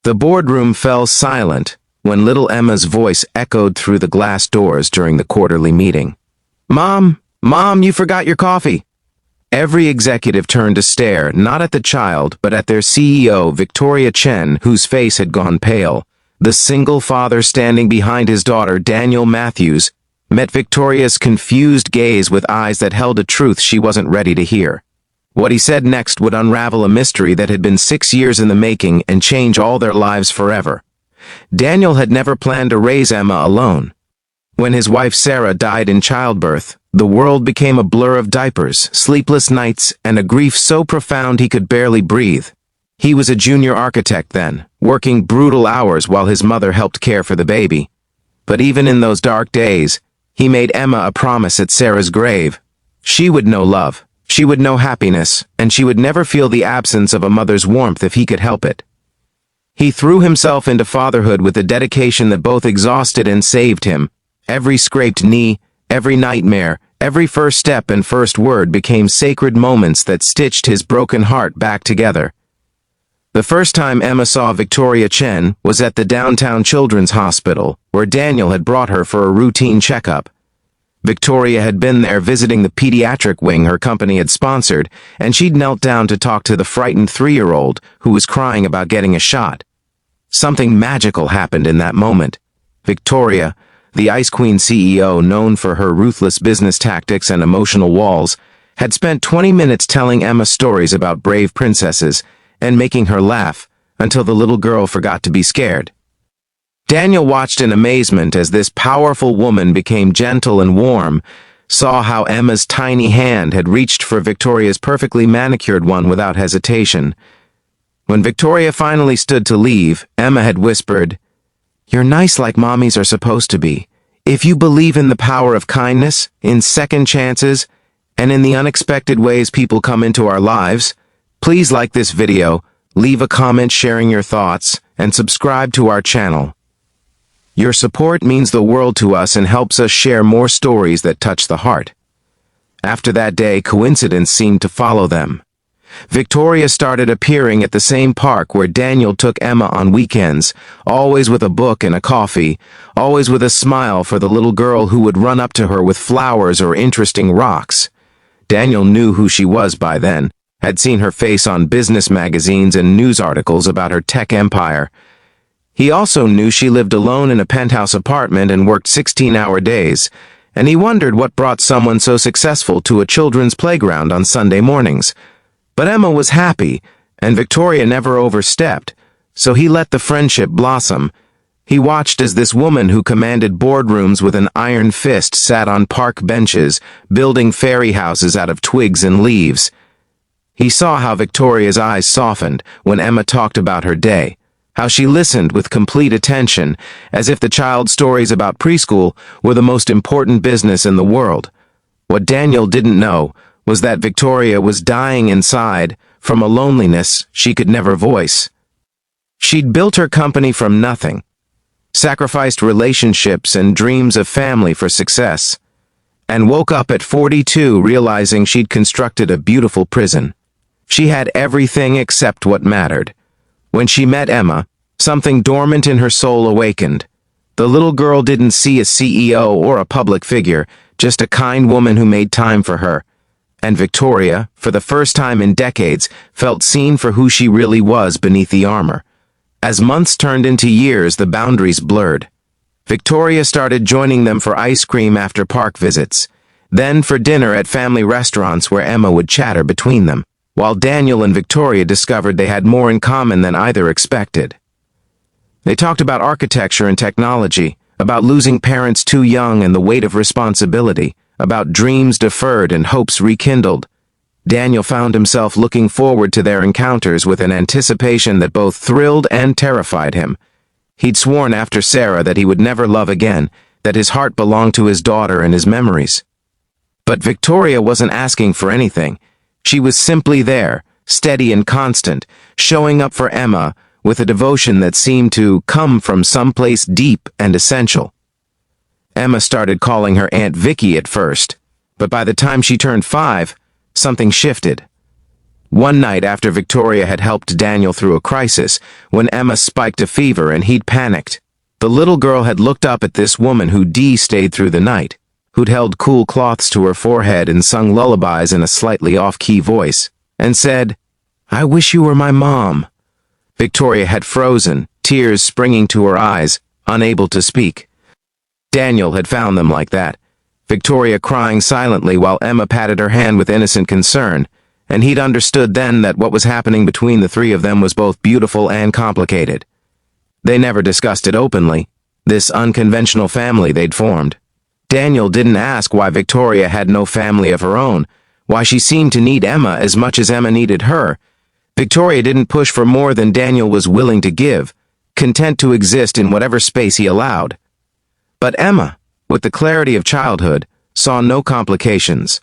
The boardroom fell silent when little Emma's voice echoed through the glass doors during the quarterly meeting. "Mom, Mom, you forgot your coffee." Every executive turned to stare, not at the child, but at their CEO, Victoria Chen, whose face had gone pale. The single father standing behind his daughter, Daniel Matthews, met Victoria's confused gaze with eyes that held a truth she wasn't ready to hear. What he said next would unravel a mystery that had been 6 years in the making and change all their lives forever. Daniel had never planned to raise Emma alone. When his wife Sarah died in childbirth, the world became a blur of diapers, sleepless nights, and a grief so profound he could barely breathe. He was a junior architect then, working brutal hours while his mother helped care for the baby. But even in those dark days, he made Emma a promise at Sarah's grave. She would know love. She would know happiness, and she would never feel the absence of a mother's warmth if he could help it. He threw himself into fatherhood with a dedication that both exhausted and saved him. Every scraped knee, every nightmare, every first step and first word became sacred moments that stitched his broken heart back together. The first time Emma saw Victoria Chen was at the downtown children's hospital, where Daniel had brought her for a routine checkup. Victoria had been there visiting the pediatric wing her company had sponsored, and she'd knelt down to talk to the frightened 3-year-old who was crying about getting a shot. Something magical happened in that moment. Victoria, the Ice Queen CEO known for her ruthless business tactics and emotional walls, had spent 20 minutes telling Emma stories about brave princesses and making her laugh until the little girl forgot to be scared. Daniel watched in amazement as this powerful woman became gentle and warm, saw how Emma's tiny hand had reached for Victoria's perfectly manicured one without hesitation. When Victoria finally stood to leave, Emma had whispered, "You're nice like mommies are supposed to be. If you believe in the power of kindness, in second chances, and in the unexpected ways people come into our lives, please like this video, leave a comment sharing your thoughts, and subscribe to our channel. Your support means the world to us and helps us share more stories that touch the heart." After that day, coincidence seemed to follow them. Victoria started appearing at the same park where Daniel took Emma on weekends, always with a book and a coffee, always with a smile for the little girl who would run up to her with flowers or interesting rocks. Daniel knew who she was by then, had seen her face on business magazines and news articles about her tech empire. He also knew she lived alone in a penthouse apartment and worked 16-hour days, and he wondered what brought someone so successful to a children's playground on Sunday mornings. But Emma was happy, and Victoria never overstepped, so he let the friendship blossom. He watched as this woman who commanded boardrooms with an iron fist sat on park benches, building fairy houses out of twigs and leaves. He saw how Victoria's eyes softened when Emma talked about her day, how she listened with complete attention, as if the child's stories about preschool were the most important business in the world. What Daniel didn't know was that Victoria was dying inside from a loneliness she could never voice. She'd built her company from nothing, sacrificed relationships and dreams of family for success, and woke up at 42 realizing she'd constructed a beautiful prison. She had everything except what mattered. When she met Emma, something dormant in her soul awakened. The little girl didn't see a CEO or a public figure, just a kind woman who made time for her. And Victoria, for the first time in decades, felt seen for who she really was beneath the armor. As months turned into years, the boundaries blurred. Victoria started joining them for ice cream after park visits, then for dinner at family restaurants where Emma would chatter between them, while Daniel and Victoria discovered they had more in common than either expected. They talked about architecture and technology, about losing parents too young and the weight of responsibility, about dreams deferred and hopes rekindled. Daniel found himself looking forward to their encounters with an anticipation that both thrilled and terrified him. He'd sworn after Sarah that he would never love again, that his heart belonged to his daughter and his memories. But Victoria wasn't asking for anything. She was simply there, steady and constant, showing up for Emma with a devotion that seemed to come from someplace deep and essential. Emma started calling her Aunt Vicky at first, but by the time she turned 5, something shifted. One night after Victoria had helped Daniel through a crisis, when Emma spiked a fever and he'd panicked, the little girl had looked up at this woman who stayed through the night, who'd held cool cloths to her forehead and sung lullabies in a slightly off-key voice, and said, "I wish you were my mom." Victoria had frozen, tears springing to her eyes, unable to speak. Daniel had found them like that, Victoria crying silently while Emma patted her hand with innocent concern, and he'd understood then that what was happening between the three of them was both beautiful and complicated. They never discussed it openly, this unconventional family they'd formed. Daniel didn't ask why Victoria had no family of her own, why she seemed to need Emma as much as Emma needed her. Victoria didn't push for more than Daniel was willing to give, content to exist in whatever space he allowed. But Emma, with the clarity of childhood, saw no complications.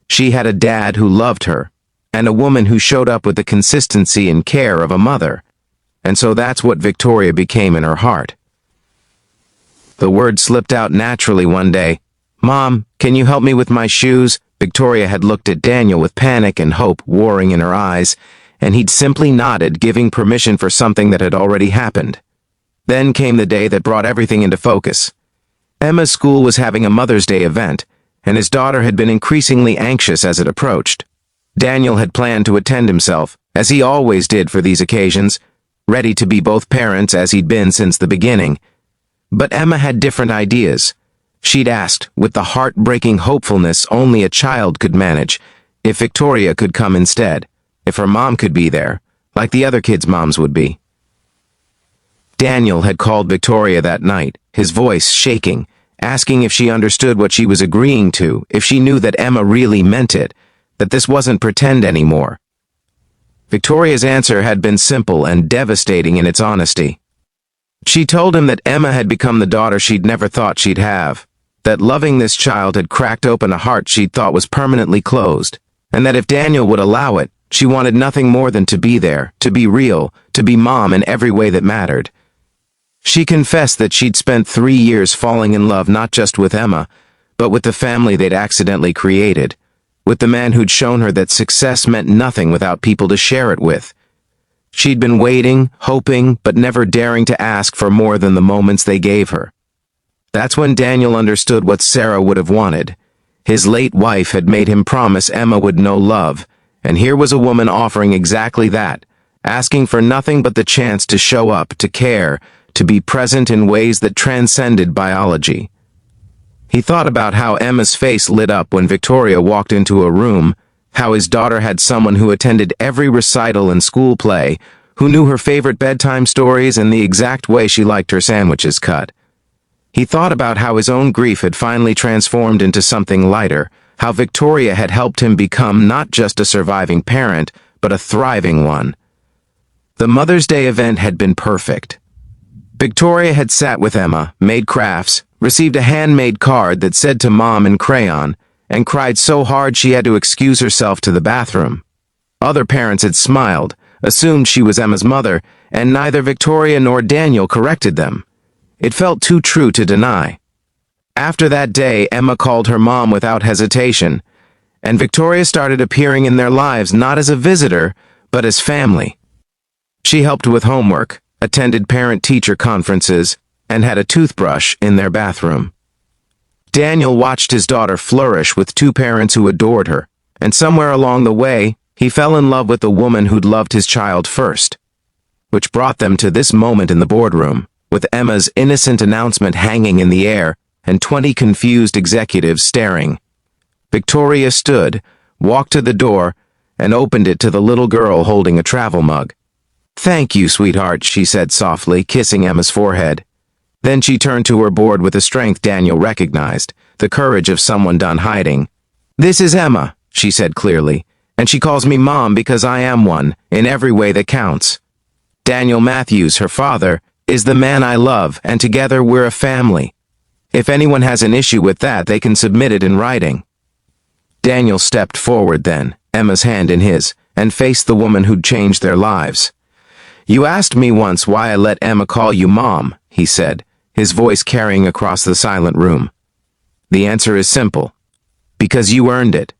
She had a dad who loved her, and a woman who showed up with the consistency and care of a mother. And so that's what Victoria became in her heart. The word slipped out naturally one day. "Mom, can you help me with my shoes?" Victoria had looked at Daniel with panic and hope warring in her eyes, and he'd simply nodded, giving permission for something that had already happened. Then came the day that brought everything into focus. Emma's school was having a Mother's Day event, and his daughter had been increasingly anxious as it approached. Daniel had planned to attend himself, as he always did for these occasions, ready to be both parents as he'd been since the beginning. But Emma had different ideas. She'd asked, with the heartbreaking hopefulness only a child could manage, if Victoria could come instead, if her mom could be there, like the other kids' moms would be. Daniel had called Victoria that night, his voice shaking, asking if she understood what she was agreeing to, if she knew that Emma really meant it, that this wasn't pretend anymore. Victoria's answer had been simple and devastating in its honesty. She told him that Emma had become the daughter she'd never thought she'd have, that loving this child had cracked open a heart she'd thought was permanently closed, and that if Daniel would allow it, she wanted nothing more than to be there, to be real, to be mom in every way that mattered. She confessed that she'd spent 3 years falling in love not just with Emma, but with the family they'd accidentally created, with the man who'd shown her that success meant nothing without people to share it with. She'd been waiting, hoping, but never daring to ask for more than the moments they gave her. That's when Daniel understood what Sarah would have wanted. His late wife had made him promise Emma would know love, and here was a woman offering exactly that, asking for nothing but the chance to show up, to care, to be present in ways that transcended biology. He thought about how Emma's face lit up when Victoria walked into a room, how his daughter had someone who attended every recital and school play, who knew her favorite bedtime stories and the exact way she liked her sandwiches cut. He thought about how his own grief had finally transformed into something lighter, how Victoria had helped him become not just a surviving parent, but a thriving one. The Mother's Day event had been perfect. Victoria had sat with Emma, made crafts, received a handmade card that said to Mom in crayon, and cried so hard she had to excuse herself to the bathroom. Other parents had smiled, assumed she was Emma's mother, and neither Victoria nor Daniel corrected them. It felt too true to deny. After that day, Emma called her mom without hesitation, and Victoria started appearing in their lives not as a visitor, but as family. She helped with homework, attended parent-teacher conferences, and had a toothbrush in their bathroom. Daniel watched his daughter flourish with 2 parents who adored her, and somewhere along the way, he fell in love with the woman who'd loved his child first. Which brought them to this moment in the boardroom, with Emma's innocent announcement hanging in the air and 20 confused executives staring. Victoria stood, walked to the door, and opened it to the little girl holding a travel mug. "Thank you, sweetheart," she said softly, kissing Emma's forehead. Then she turned to her board with a strength Daniel recognized, the courage of someone done hiding. "This is Emma," she said clearly, "and she calls me Mom because I am one, in every way that counts. Daniel Matthews, her father, is the man I love, and together we're a family. If anyone has an issue with that, they can submit it in writing." Daniel stepped forward then, Emma's hand in his, and faced the woman who'd changed their lives. "You asked me once why I let Emma call you Mom," he said, his voice carrying across the silent room. "The answer is simple. Because you earned it.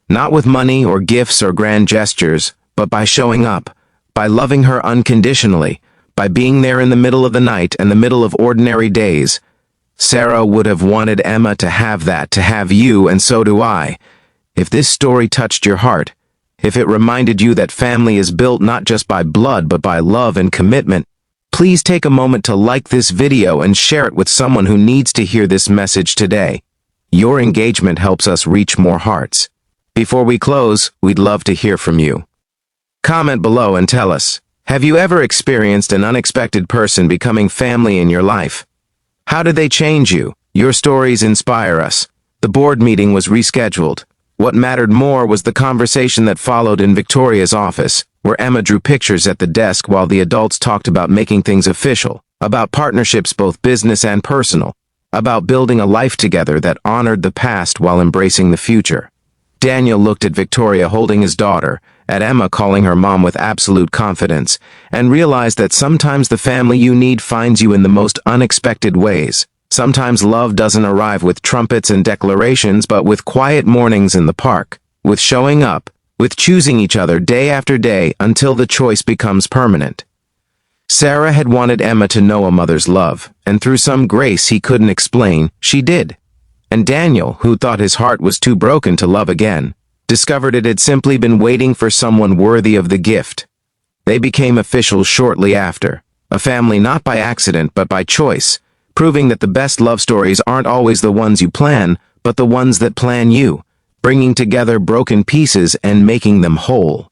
Not with money or gifts or grand gestures, but by showing up, by loving her unconditionally, by being there in the middle of the night and the middle of ordinary days. Sarah would have wanted Emma to have that, to have you, and so do I. If this story touched your heart, if it reminded you that family is built not just by blood but by love and commitment, please take a moment to like this video and share it with someone who needs to hear this message today. Your engagement helps us reach more hearts. Before we close, we'd love to hear from you. Comment below and tell us, have you ever experienced an unexpected person becoming family in your life? How did they change you? Your stories inspire us. The board meeting was rescheduled. What mattered more was the conversation that followed in Victoria's office, where Emma drew pictures at the desk while the adults talked about making things official, about partnerships both business and personal, about building a life together that honored the past while embracing the future. Daniel looked at Victoria holding his daughter, at Emma calling her mom with absolute confidence, and realized that sometimes the family you need finds you in the most unexpected ways. Sometimes love doesn't arrive with trumpets and declarations, but with quiet mornings in the park, with showing up, with choosing each other day after day until the choice becomes permanent. Sarah had wanted Emma to know a mother's love, and through some grace he couldn't explain, she did. And Daniel, who thought his heart was too broken to love again, discovered it had simply been waiting for someone worthy of the gift. They became official shortly after, a family not by accident but by choice, proving that the best love stories aren't always the ones you plan, but the ones that plan you, bringing together broken pieces and making them whole.